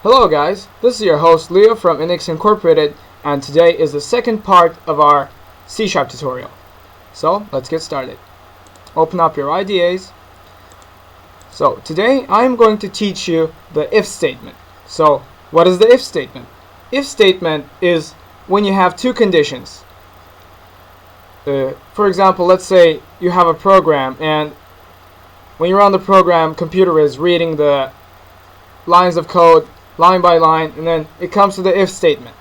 Hello guys, this is your host Leo from Inix Incorporated, and today is the second part of our C# tutorial. So let's get started. Open up your IDEs. So today I'm going to teach you the if statement. So what is the if statement? If statement is when you have two conditions. For example, let's say you have a program, and when you run the program, computer is reading the lines of code line by line, and then it comes to the if statement.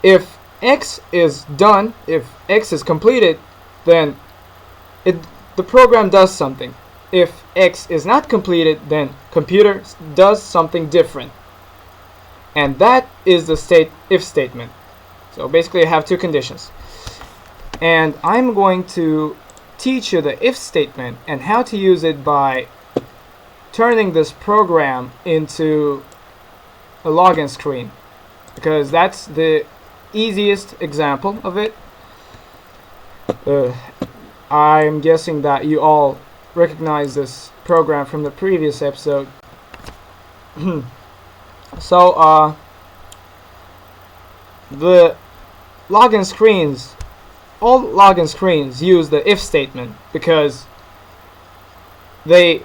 If X is done, if X is completed, then the program does something. If X is not completed, then computer does something different. And that is the if statement. So basically I have two conditions. And I'm going to teach you the if statement and how to use it by turning this program into a login screen, because that's the easiest example of it. I'm guessing that you all recognize this program from the previous episode. So the login screens, all login screens use the if statement because they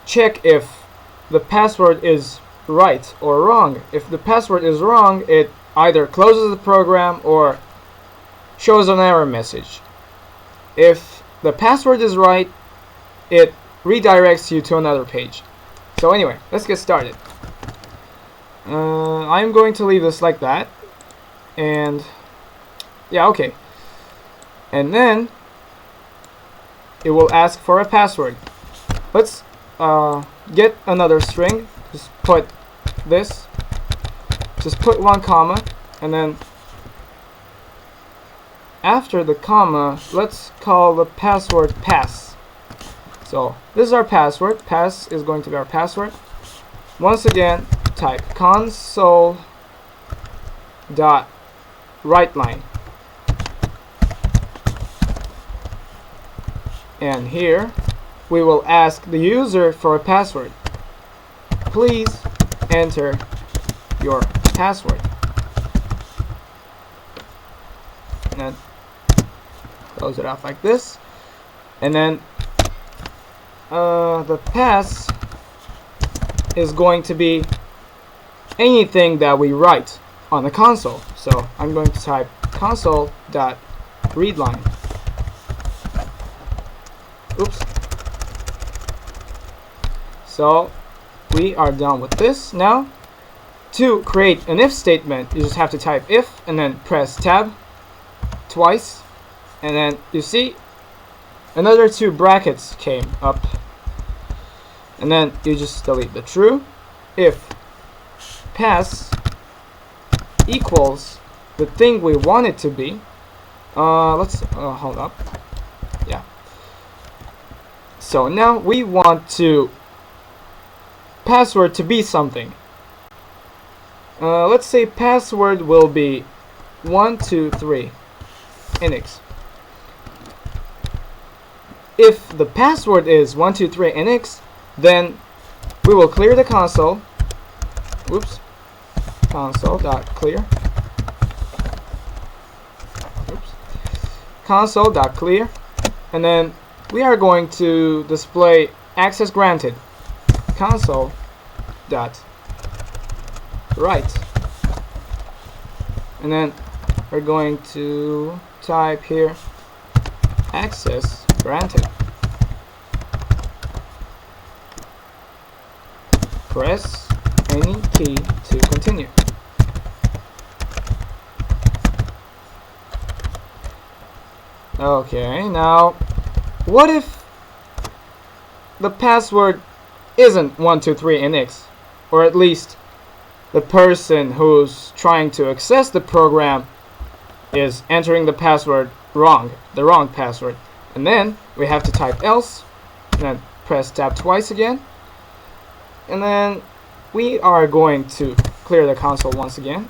check if the password is right or wrong. If the password is wrong, it either closes the program or shows an error message. If the password is right, it redirects you to another page. So anyway, let's get started. I'm going to leave this like that, and yeah, okay. And then it will ask for a password. Let's get another string. Just put this. Just put 1 comma, and then after the comma, let's call the password pass. So this is our password. Pass is going to be our password. Once again, type Console.WriteLine. And here we will ask the user for a password. Please enter your password. And then close it off like this. And then the pass is going to be anything that we write on the console. So I'm going to type Console.ReadLine. Oops. So we are done with this. Now, to create an if statement, you just have to type if and then press tab twice, and then you see another 2 brackets came up, and then you just delete the true if pass equals the thing we want it to be. Let's hold up. Yeah. So now we want to password to be something. Let's say password will be 123 Inix. If the password is 123 Inix, then we will clear the console. Oops. Console.Clear. Oops. Console.Clear. And then we are going to display access granted. Console.Write. And then we're going to type here access granted. Press any key to continue. Okay, now what if the password isn't 123 Inix, or at least the person who's trying to access the program is entering the password wrong, the wrong password? And then we have to type else, and then press tab twice again, and then we are going to clear the console once again.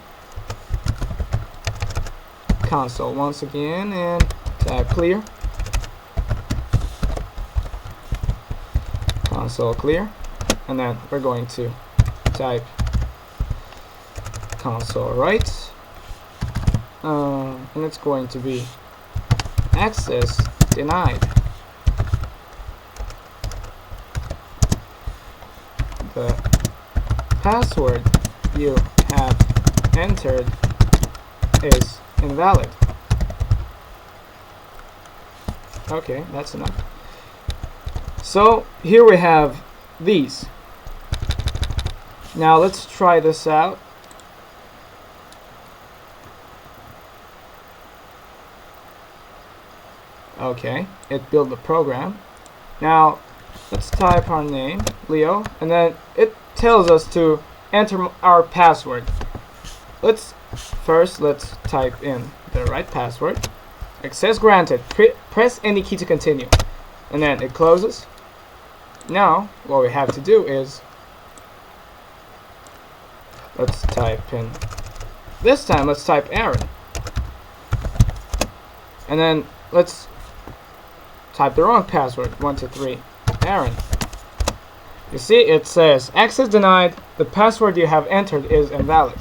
Console once again, and tab clear. Console clear. And then we're going to type Console.Write, and it's going to be access denied. The password you have entered is invalid. Okay, that's enough. So here we have these. Now let's try this out. Okay, it built the program. Now let's type our name, Leo, and then it tells us to enter our password. Let's type in the right password. Access granted. Press any key to continue, and then it closes. Now what we have to do is let's type in. This time let's type Aaron, and then let's type the wrong password. 123 Aaron. You see, it says access denied. The password you have entered is invalid.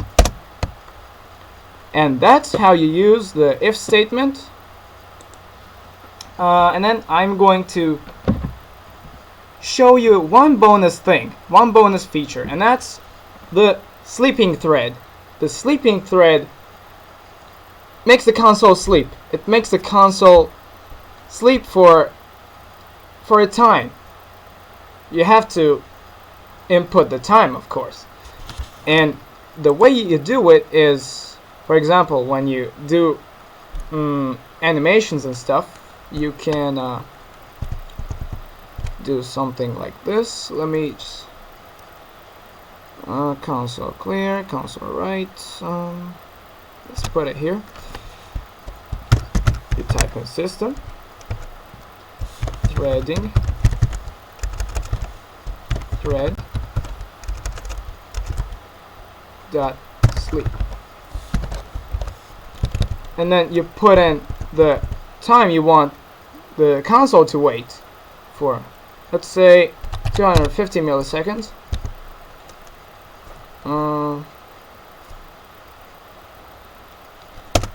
And that's how you use the if statement. And then I'm going to show you one bonus thing, one bonus feature, and that's the sleeping thread. The sleeping thread makes the console sleep. It makes the console sleep for a time. You have to input the time, of course. And the way you do it is, for example, when you do animations and stuff, you can do something like this. Let me just Console.Clear, Console.Write. Let's put it here. You type in System.Threading.Thread.Sleep, and then you put in the time you want the console to wait for. Let's say 250 milliseconds.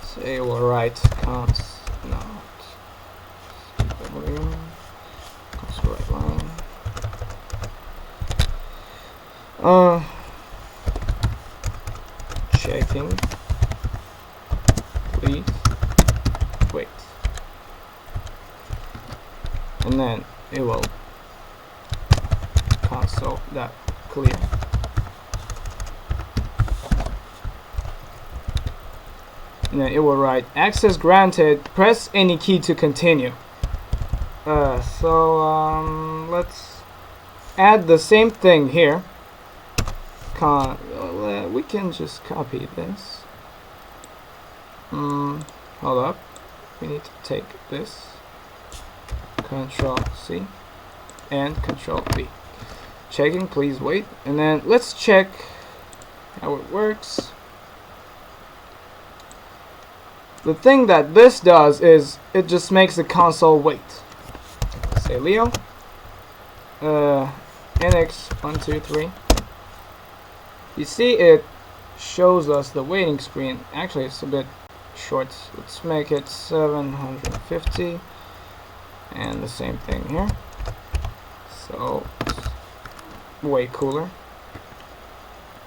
Say we'll write Console.ReadLine. Checking. Please wait. And then it will Console.Clear. And then it will write access granted, press any key to continue. Let's add the same thing here. We can just copy this. Hold up, we need to take this, Control C and Control V. Checking, please wait, and then let's check how it works. The thing that this does is it just makes the console wait. Say Leo, NX123. You see, it shows us the waiting screen. Actually, it's a bit short. Let's make it 750, and the same thing here. So it's way cooler.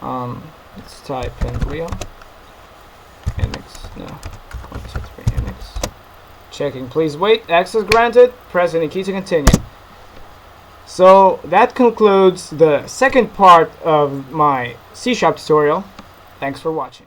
Let's type in Leo. NX, no, 123 NX. Checking, please wait. Access granted. Press any key to continue. So that concludes the second part of my C# tutorial. Thanks for watching.